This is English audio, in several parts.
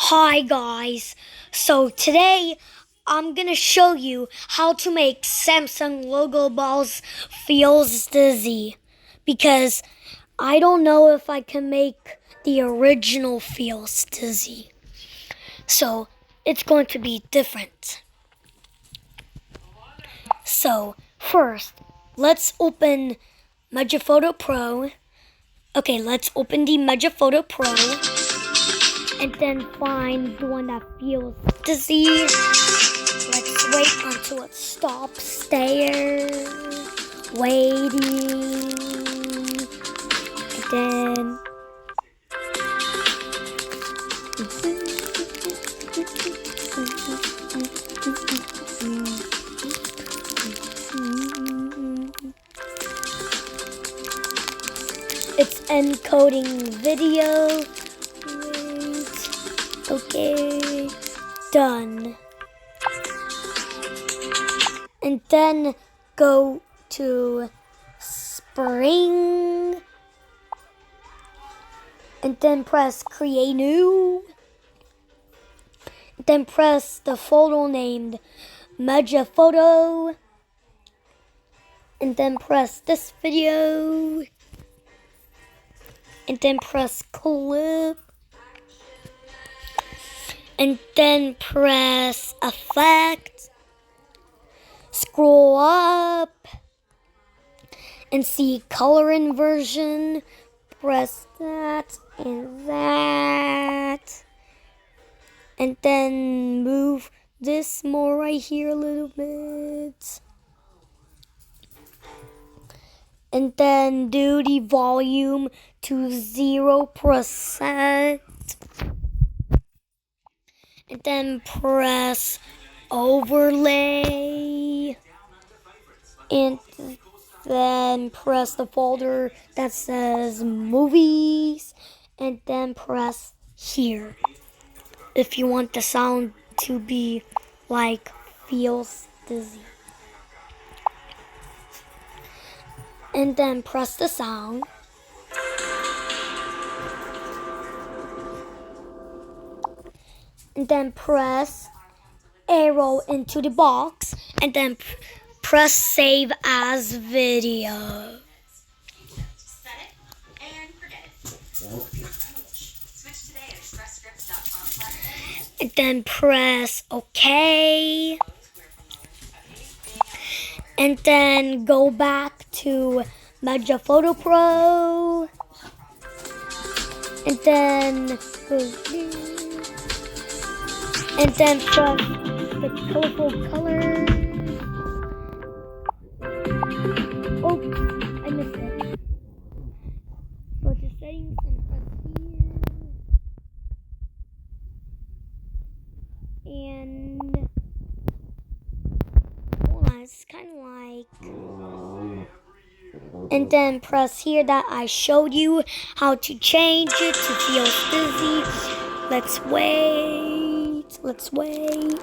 Hi guys, so today I'm gonna show you how to make Samsung logo balls feels dizzy, because I don't know if I can make the original feels dizzy, so it's going to be different. So first, let's open Megaphoto Pro. Okay, let's open the Megaphoto Pro and then find the one that feels dizzy. Let's wait until it stops there. Waiting. And then it's encoding video. Okay, done. And then go to Spring. And then press Create New. Then press the folder named Megaphoto. And then press this video. And then press Clip. And then press Effect. Scroll up and see color inversion. Press that and that. And then move this more right here a little bit. And then do the volume to 0%. And then press Overlay. And then press the folder that says Movies. And then press here if you want the sound to be like feels dizzy. And then press the sound. And then press arrow into the box, and then press save as video. Set it and forget it. Switch today at expressscripts.com/. And then press OK. And then go back to Megaphoto Pro. And then press the colorful color. Oh, I missed it. Go to settings and press here. And hold on, it's kind of like. And then press here that I showed you how to change it to feel dizzy. Let's wait. Let's wait.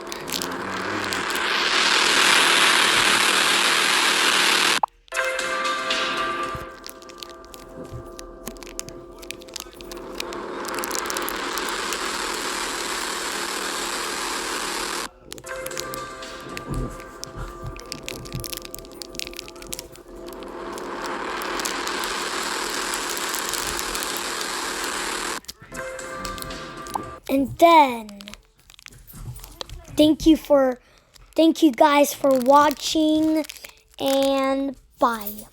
And then thank you guys for watching, and bye.